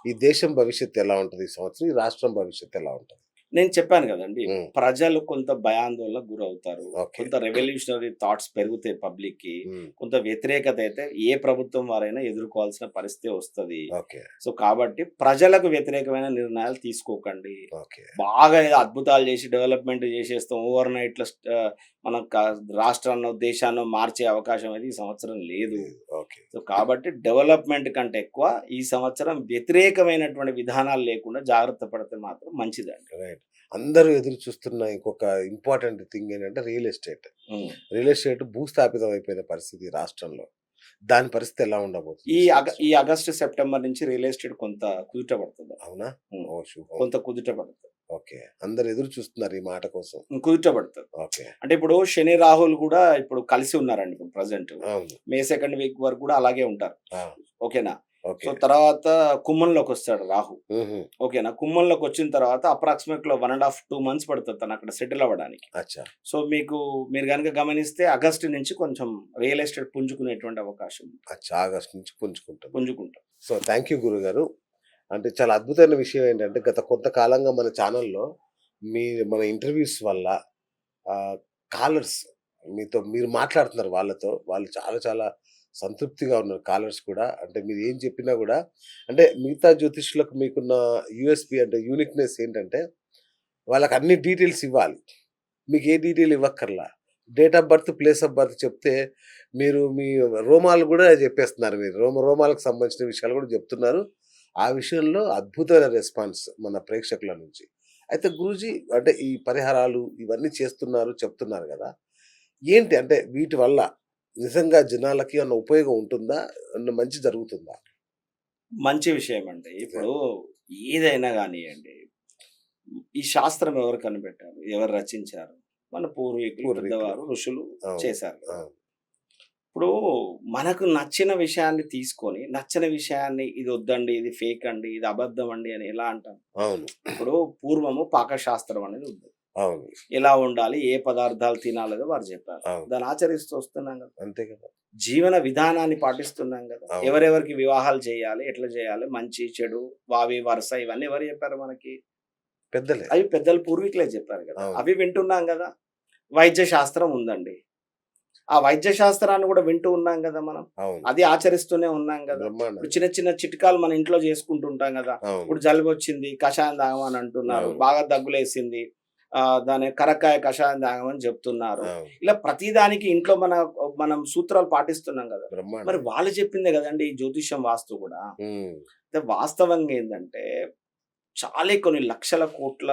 ఈ దేశం భవిష్యత్తు ఎలా ఉంటది ఈ సంవత్సరం? ఈ రాష్ట్రం భవిష్యత్తు ఎలా ఉంటది? నేను చెప్పాను గదండీ! హ్మ్. ప్రజలు కొంత భయాందోళనకు గురవుతారు. ఓకే. కొంత రెవల్యూషనరీ థాట్స్ పెరుగుతాయి పబ్లిక్‌కి. హ్మ్. కొంత వ్యతిరేకత అయితే ఏ ప్రభుత్వం వారైనా ఎదుర్కోవాల్సిన పరిస్థితి వస్తది. ఓకే. సో, కాబట్టి ప్రజలకు వ్యతిరేకమైన నిర్ణయాలు తీసుకోకండి. ఓకే. బాగా ఏదో అద్భుతాలు చేసి డెవలప్‌మెంట్ చేసేస్తాం. ఓవర్‌నైట్‌లో మనం రాష్ట్రాన్నో, దేశాన్నో మార్చే అవకాశం అయితే ఈ సంవత్సరం లేదు. ఓకే. సో, కాబట్టి డెవలప్‌మెంట్ కంటే ఎక్కువ ఈ సంవత్సరం వ్యతిరేకమైనటువంటి విధానాలు లేకుండా జాగ్రత్త పడితే మాత్రం మంచిదండి. రైట్. అందరూ ఎదురు చూస్తున్న ఇంకొక ఇంపార్టెంట్ థింగ్ ఏంటంటే రియల్ ఎస్టేట్. హ్మ్. రియల్ ఎస్టేట్ భూస్థాపితం అయిపోయిన పరిస్థితి రాష్ట్రంలో. దాని పరిస్థితి ఎలా ఉండబోతుంది ఈ ఈ సంవత్సరం? ఆగస్టు, సెప్టెంబర్ నుంచి రియల్ ఎస్టేట్ కొంత కుదుట పడతది. అవునా? హ్మ్. ఓహ్! శుభం. కొంత కుదుట పడతది. ఓకే. అందరూ ఎదురు చూస్తున్నారు ఈ మాట కోసం. కుదుట పడతది. ఓకే. అంటే ఇప్పుడు శని, రాహులు కూడా ఇప్పుడు కలిసి ఉన్నారండి ఇప్పుడు ప్రెజెంట్. అవును. మే 2nd వీక్ వరకు కూడా అలాగే ఉంటారు. ఆ! ఓకేనా? ఓకే. సో, తర్వాత కుంభంలోకొస్తాడు రాహు. హుహు. ఓకేనా? కుంభంలోకొచ్చిన తర్వాత అప్రాక్సిమేట్‌లో 1 ½ 2 మంత్స్ పడతది తను అక్కడ సెటిల్ అవ్వడానికి. అచ్చా! సో, మీరు గనుక గమనిస్తే ఆగస్టు నుంచి కొంచెం రియల్ ఎస్టేట్ పుంజుకునేటువంటి అవకాశం ఉంది. అచ్చా! ఆగస్టు నుంచి పుంజుకుంటుంది. పుంజుకుంటాం. సో, థాంక్ యూ గురుగారు. అంటే చాలా అద్భుతమైన విషయం ఏంటంటే గత కొంతకాలంగా మన ఛానెల్‌లో మన ఇంటర్వ్యూస్ వల్ల కాలర్స్ మీరు మాట్లాడుతున్నారు వాళ్ళతో. వాళ్ళు చాలా చాలా సంతృప్తిగా ఉన్నారు కాలర్స్ కూడా. అంటే మీరు ఏం చెప్పినా గూడా అంటే మిగతా జ్యోతిష్యులకు మీకున్న యూఎస్‌పీ అంటే యూనిక్‌నెస్ ఏంటంటే వాళ్ళకి అన్ని డీటెయిల్స్ ఇవ్వాలి. మీకు ఏ డీటెయిల్ ఇవ్వక్కర్లా. Date of birth, place of birth చెప్తే మీరు మీ రోమాలు గూడా చెప్పేస్తున్నారు మీరు. రోమాలకు సంబంధించిన విషయాలు గూడా చెప్తున్నారు. ఆ విషయంలో అద్భుతమైన రెస్పాన్స్ మన ప్రేక్షకుల నుంచి. అయితే గురూజీ అంటే ఈ పరిహారాలు ఇవన్నీ చేస్తున్నారు, చెప్తున్నారు గదా! ఏంటి అంటే వీటి వల్ల నిజంగా జనాలకి ఏమన్నా ఉపయోగం ఉంటుందా? ఏమన్నా మంచి జరుగుతుందా? మంచి విషయమండి. ఇప్పుడు ఏదైనా గానియండి, ఈ శాస్త్రం ఎవరు కనిపెట్టారు? ఎవరు రచించారు? మన పూర్వీకులు, పూర్వీకులు. పెద్దవారు, ఋషులు అవును. చేశారు కదా! అవును. ఇప్పుడు మనకు నచ్చిన విషయాన్ని తీసుకొని, నచ్చని విషయాన్ని ఇది వద్దండి, ఇది ఫేక్ అండి, ఇది అబద్ధం అండి అని ఎలా అంటాం? అవును. ఇప్పుడు పూర్వము పాకశాస్త్రం అనేది ఉంది. అవును. ఎలా ఉండాలి? ఏ పదార్థాలు తినాలో వారు చెప్పారు. అవును. దాన్ని ఆచరిస్తూ వస్తున్నాం కదా! అంతే కదా! జీవన విధానాన్ని పాటిస్తున్నాం కదా! అవును. ఎవరెవరికి వివాహాలు చేయాలి? ఎట్లా చేయాలి? మంచి, చెడు, వావి, వరస ఇవన్నీ ఎవరు చెప్పారు మనకి? పెద్దలే. అవి పెద్దలు పూర్వీకులే చెప్పారు కదా! అవును. అవి వింటున్నాం కదా! వైద్య శాస్త్రం ఉందండి. ఆ వైద్య శాస్త్రాన్ని కూడా వింటూ ఉన్నాం కదా మనం. అవును. అది ఆచరిస్తూనే ఉన్నాం కదా! ఇప్పుడు బ్రహ్మాండంగా. చిన్న చిన్న చిట్కాలు మన ఇంట్లో చేసుకుంటుంటాం కదా! అవును. ఇప్పుడు జలుబొచ్చింది కషాయం తాగమని అంటున్నారు. అవును. బాగా దగ్గులేసింది. దాన్ని కరక్కాయ కషాయం తాగమని చెప్తున్నారు. అవును. ఇలా ప్రతిదానికి ఇంట్లో మనం సూత్రాలు పాటిస్తున్నాం కదా! మరి బ్రహ్మాండం. వాళ్ళు చెప్పిందే కదండీ ఈ జ్యోతిష్యం, వాస్తు కూడా. హ్మ్. అయితే వాస్తవంగా ఏందంటే చాలా కొన్ని లక్షల కోట్ల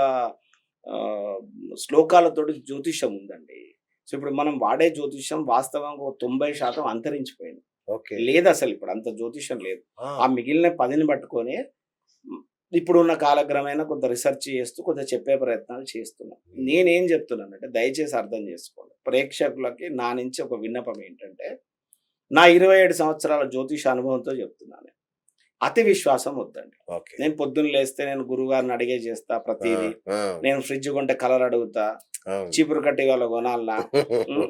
శ్లోకాలతోటి జ్యోతిష్యం ఉందండి. సో, ఇప్పుడు మనం వాడే జ్యోతిష్యం వాస్తవంగా ఒక 90% అంతరించిపోయింది. ఓకే. లేదసలు ఇప్పుడు అంత జ్యోతిష్యం లేదు. ఆ! ఆ మిగిలిన 10ని పట్టుకొని హ్మ్, ఇప్పుడున్న కాలక్రమేణా కొంత రిసర్చ్ చేస్తూ కొంత చెప్పే ప్రయత్నాలు చేస్తున్నాం. హ్మ్. నేనేం చెప్తున్నానంటే దయచేసి అర్థం చేసుకోండి. ప్రేక్షకులకి నా నుంచి ఒక విన్నపం ఏంటంటే, నా 27 సంవత్సరాల జ్యోతిష అనుభవంతో చెప్తున్నాను. అతి విశ్వాసం వద్దండి. ఓకే. నేను పొద్దున్న లేస్తే నేను గురువుగారిని అడిగే చేస్తా ఆ! ప్రతీదీ. ఆ! నేను ఫ్రిడ్జ్ కొంటే కలర్ అడుగుతా. అవును. చీపురు కట్ట ఇవాళ కొనాలనా?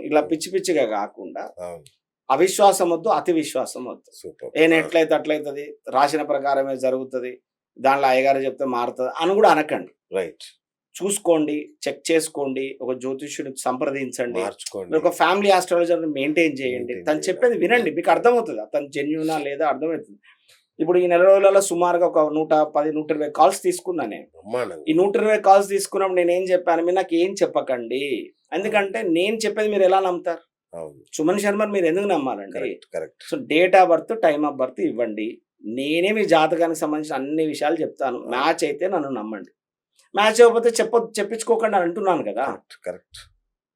ఇలా పిచ్చి పిచ్చిగా కాకుండా అవును. అవిశ్వాసం వద్దు, అతి విశ్వాసం వద్దు. సూపర్. నేను ఆ! ఎట్లయితే అట్లయితది. రాసిన ప్రకారమే జరుగుతది. దాంట్లో అయ్యగారు చెప్తే మారుతది అని కూడా అనకండి. రైట్. చూసుకోండి, చెక్ చేసుకోండి. ఒక జ్యోతిష్యుడిని సంప్రదించండి. మార్చుకోండి. మీరు ఒక ఫ్యామిలీ ఆస్ట్రాలజర్‌ని మెయింటైన్ చేయండి. మెయింటైన్ తను చేయాలి. చెప్పేది వినండి. మీకు అర్థమవుతది. అతను జెన్యూనా లేదా అర్థమవుతుంది. ఇప్పుడు ఈ నెల రోజులలో సుమారుగా ఒక 110, 120 కాల్స్ తీసుకున్నా నేను. బ్రహ్మాండంగా. ఈ 120 కాల్స్ తీసుకున్నప్పుడు నేనేం చెప్పాను? మీరు నాకేం చెప్పకండి. ఎందుకంటే నేను చెప్పేది మీరు ఎలా నమ్ముతారు? అవును. సుమన్ శర్మని మీరు ఎందుకు నమ్మాలండి? Correct. Correct. So, date of birth, time of birth ఇవ్వండి. నేనే మీ జాతకానికి సంబంధించిన అన్ని విషయాలు చెప్తాను. అవును. మ్యాచ్ అయితే నన్ను నమ్మండి. మ్యాచ్ అవ్వకపోతే చెప్పించుకోకండి అని అంటున్నాను కదా! కరెక్ట్. కరెక్ట్.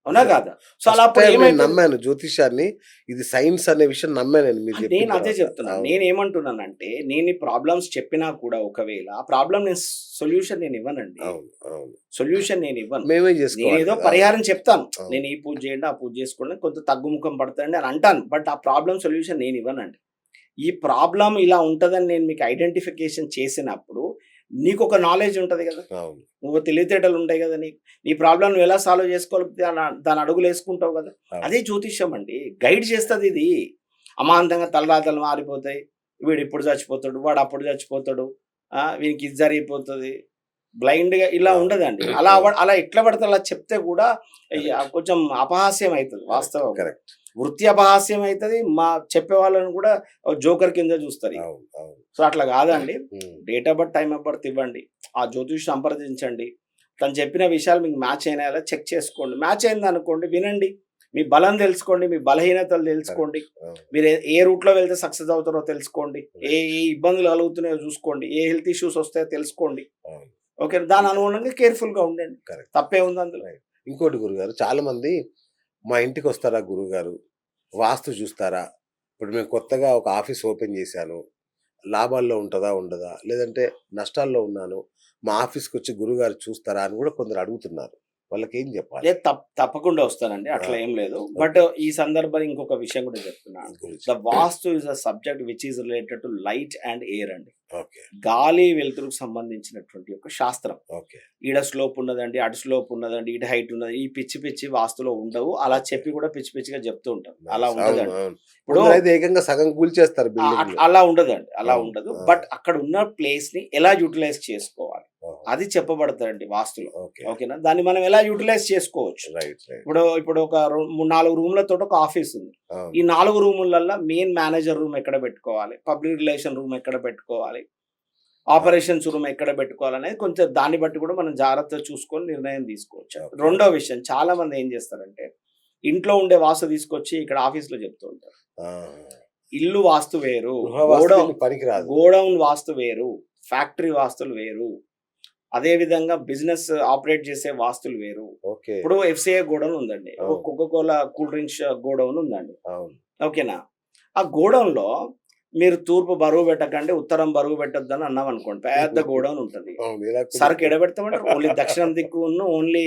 అవునా కాదా? సో, అలా ఫస్ట్ అప్పుడు టైమ్ నేను ఏమైతది? నమ్మాను జ్యోతిష్యాన్ని. ఇది సైన్స్ అనే విషయం నమ్మాను నేను మీరు చెప్పిన నేను అదే తర్వాత. చెప్తున్నాను. అవును. నేనేమంటున్నానంటే, నేను ఈ ప్రాబ్లమ్స్ చెప్పినా కూడా ఒకవేళ ఆ ప్రాబ్లమ్ సొల్యూషన్ నేను ఇవ్వనండి. అవును. అవును. సొల్యూషన్ నేనివ్వను. మేమే చేసుకోవాలి నేనేదో కదా! పరిహారం చెప్తాను. అవును. నేను ఈ పూజ చేయండి, ఆ పూజ చేసుకోండి, కొంత తగ్గుముఖం పడతాయండి అని అంటాను. బట్ ఆ ప్రాబ్లమ్ సొల్యూషన్ నేనివ్వనండి. ఈ ప్రాబ్లమ్ ఇలా ఉంటదని నేను మీకు ఐడెంటిఫికేషన్ చేసినప్పుడు నీకొక నాలెడ్జ్ ఉంటది గదా! అవును. నువ్వు తెలివితేటలు ఉంటాయి గదా నీకు. నీ ప్రాబ్లమ్ నువ్వు ఎలా సాల్వ్ చేసుకోవాలి దాని అడుగులేసుకుంటావు గదా! అవును. అదే జ్యోతిష్యం అండి. గైడ్ చేస్తదిది. అమాంతంగా తలరాతలు మారిపోతాయి. వీడిప్పుడు చచ్చిపోతాడు, వాడు అప్పుడు చచ్చిపోతాడు. వీనికి ఇది జరిగిపోతుంది బ్లైండ్గా ఇలా అవును. ఉండదండి. అవును. అలా ఎట్లా పడితే అలా చెప్తే కూడా కరెక్ట్. కొంచెం అపహాస్యం అవుతుంది వాస్తవం. కరెక్ట్. వృత్తి అపహాస్యం అవుతుంది. చెప్పే వాళ్ళని కూడా జోకర్ కింద చూస్తారు. అవును. అవును. సో అట్లా కాదండి. హ్మ్. Date of birth, time of birth ఇవ్వండి. ఆ జ్యోతిష్ సంప్రదించండి. తను చెప్పిన విషయాలు మీకు మ్యాచ్ అయినాయా చెక్ చేసుకోండి. మ్యాచ్ అయింది అనుకోండి వినండి. మీ బలం తెలుసుకోండి. మీ బలహీనతలు తెలుసుకోండి. కరెక్ట్. అవును. మీరు ఏ రూట్‌లో వెళ్తే సక్సెస్ అవుతారో తెలుసుకోండి. ఏ ఏ ఇబ్బందులు కలుగుతున్నాయో చూసుకోండి. ఏ హెల్త్ ఇష్యూస్ వస్తాయో తెలుసుకోండి. అవును. ఓకే. దాని అనుగుణంగా కేర్‌ఫుల్‌గా ఉండండి. కరెక్ట్. తప్పేముంది అందులో? రైట్. ఇంకోటి గురుగారు, చాలామంది మా ఇంటికొస్తారా గురువుగారు, వాస్తు చూస్తారా? ఇప్పుడు మేము కొత్తగా ఒక ఆఫీస్ ఓపెన్ చేశాను. లాభాల్లో ఉంటదా? ఉండదా? లేదంటే నష్టాల్లో ఉన్నాను. మా ఆఫీస్‌కొచ్చి గురువుగారు చూస్తారా? అని కూడా కొందరు అడుగుతున్నారు. వాళ్ళకేం జెప్పాలి? లేదు తప్పకుండా వస్తానండి. ఆ! అట్లా ఏం లేదు. But okay. ఈ సందర్భంలో ఇంకొక విషయం కూడా చెప్తున్నాను. Guruji. The vastu is a subject which is related to light and air అండి. ఓకే. గాలి, వెలుతురుకు సంబంధించినటువంటి ఒక శాస్త్రం. ఓకే. ఈడ స్లోప్ ఉన్నదండి, అటు స్లోప్ ఉన్నదండి, ఇటు హైట్ ఉన్నది. ఈ పిచ్చి పిచ్చి వాస్తులో ఉండవు. అలా ఓకే. చెప్పి కూడా పిచ్చి పిచ్చిగా చెప్తూ ఉంటారు. అలా నైస్. అవును. ఉండదండి. అవును. ఇప్పుడు కొందరైతే ఏకంగా సగం కూల్చేస్తారు బిల్డింగ్‌లు. అలా ఉండదండి. అలా అవును. ఉండదు. ఆ! బట్ అక్కడ ఉన్న ప్లేస్‌ని ఎలా యుటిలైజ్ చేసుకోవాలి? ఓహో! అది చెప్పబడతదండి వాస్తులో. ఓకే. ఓకేనా? దాన్ని మనం ఎలా యుటిలైజ్ చేసుకోవచ్చు. రైట్. రైట్. ఇప్పుడు ఒక 4 రూమ్‌లతోటి ఒక ఆఫీస్ ఉంది. అవును. ఈ 4 రూములల్ల మెయిన్ మేనేజర్ రూమ్ ఎక్కడ పెట్టుకోవాలి? పబ్లిక్ రిలేషన్ రూమ్ ఎక్కడ పెట్టుకోవాలి? అవును. ఆపరేషన్స్ రూమ్ ఎక్కడ పెట్టుకోవాలనేది కొంచెం దాన్ని బట్టి కూడా మనం జాగ్రత్తగా చూసుకొని నిర్ణయం తీసుకోవచ్చు. ఓకే. రెండో విషయం, చాలా మంది ఏం చేస్తారంటే ఇంట్లో ఉండే వాస్తు తీసుకొచ్చి ఇక్కడ ఆఫీస్‌లో చెప్తూ ఉంటారు. ఆ! ఇల్లు వాస్తు వేరు. గృహ వాస్తు గోడౌన్ దీనికి పనికిరాదు. గోడౌన్ వాస్తు వేరు. ఫ్యాక్టరీ వాస్తులు వేరు. అదే విధంగా బిజినెస్ ఆపరేట్ చేసే వాస్తులు వేరు. ఓకే. ఇప్పుడు ఎఫ్‌సిఐ గోడౌన్ ఉందండి. ఒక అవును. కోకోకోలా కూల్ డ్రింక్స్ గోడౌన్ ఉందండి. అవును. ఓకేనా? ఆ గోడౌన్‌లో మీరు తూర్పు బరువు పెట్టకండి, ఉత్తరం బరువు పెట్టొద్దని అన్నామనుకోండి. పెద్ద గోడౌన్ ఉంటది. అవును. ఎలా సరుకు కుదురుతది? ఎడ పెడతామంటారు? ఓన్లీ దక్షిణం దిక్కును ఓన్లీ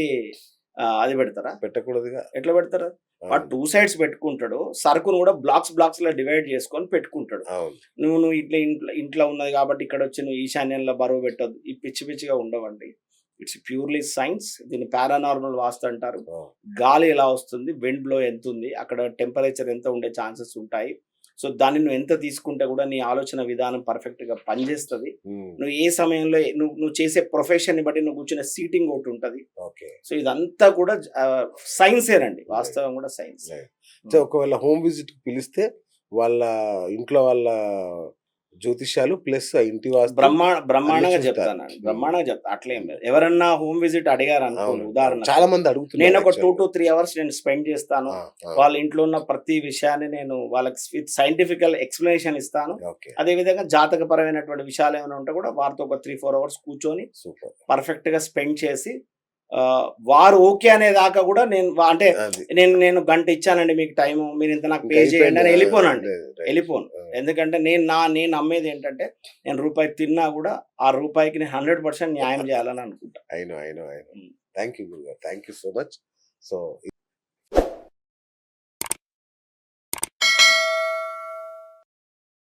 అది పెడతారా? పెట్టకూడదుగా. ఎట్లా పెడతారు? వాడు అవును. 2 సైడ్స్ పెట్టుకుంటాడు. సరుకును కూడా బ్లాక్స్‌లో డివైడ్ చేసుకొని పెట్టుకుంటాడు. అవును. నువ్వు ఇట్లా ఇంట్లో ఉన్నది కాబట్టి ఇక్కడొచ్చి నువ్వు ఈశాన్యంలో బరువు పెట్టొద్దు. ఈ పిచ్చి పిచ్చిగా ఉండవండి. It's purely science. దీన్ని పారానార్మల్ వాస్తు అంటారు. ఓహ్! గాలి ఎలా వస్తుంది? విండ్ బ్లో ఎంతుంది? అక్కడ టెంపరేచర్ ఎంత ఉండే ఛాన్సెస్ ఉంటాయి. సో, దాన్ని నువ్వు ఎంత తీసుకుంటే కూడా నీ ఆలోచన విధానం పర్ఫెక్ట్‌గా పనిచేస్తది. హ్మ్. నువ్వు ఏ సమయంలో నువ్వు చేసే ప్రొఫెషన్‌ని బట్టి నువ్వు కూర్చునే సీటింగ్ ఒకటుంటది. ఓకే. సో, ఇదంతా కూడా సైన్సేనండి. రైట్. వాస్తవం కూడా సైన్స్. రైట్. సో, ఒకవేళ హోమ్ విజిట్‌కి పిలిస్తే వాళ్ళ ఇంట్లో వాళ్ళ జ్యోతిష్యాలు ప్లస్ ఆ ఇంటి వాస్తు అన్నీ బ్రహ్మాండంగా చూస్తారు. చెప్తానండి. హ్మ్. బ్రహ్మాండంగా చెప్తా. అట్లేం హ్మ్. లేదు. ఎవరన్నా హోమ్ విజిట్ అడిగారనుకోండి అవునండి. అవును. ఉదాహరణకు, చాలా మంది అడుగుతున్నారు నేనొక 2 యాక్చువల్‌గా. to 3 అవర్స్ నేను స్పెండ్ చేస్తాను. ఆ! ఆ! వాళ్ళ ఇంట్లో ఉన్న ప్రతి విషయాన్ని నేను వాళ్ళకి విత్ సైంటిఫికల్ ఎక్స్‌ప్లనేషన్ ఇస్తాను. ఓకే. అదే విధంగా జాతకపరమైనటువంటి విషయాలు ఏమైనా ఉంటే కూడా వారితో ఒక 3, 4 అవర్స్ కూర్చొని సూపర్. పర్ఫెక్ట్‌గా స్పెండ్ చేసి వారు ఓకే అనేదాకా కూడా నేను అంటే అది. నేను గంట ఇచ్చానండి మీకు టైము. మీరు ఇంత నాకు ఇంక పే చేయండి అయిపోయింది. అని ఆ! వెళ్ళిపోనండి. లేదు. రైట్. వెళ్ళిపోను. ఆ! ఎందుకంటే నేను నమ్మేది ఏంటంటే నేను రూపాయి తిన్నా కూడా ఆ రూపాయికి నేను 100% న్యాయం చేయాలని అనుకుంటా. I know. I know. I know. హ్మ్. థాంక్ యూ గురుగారు. Thank you so much. So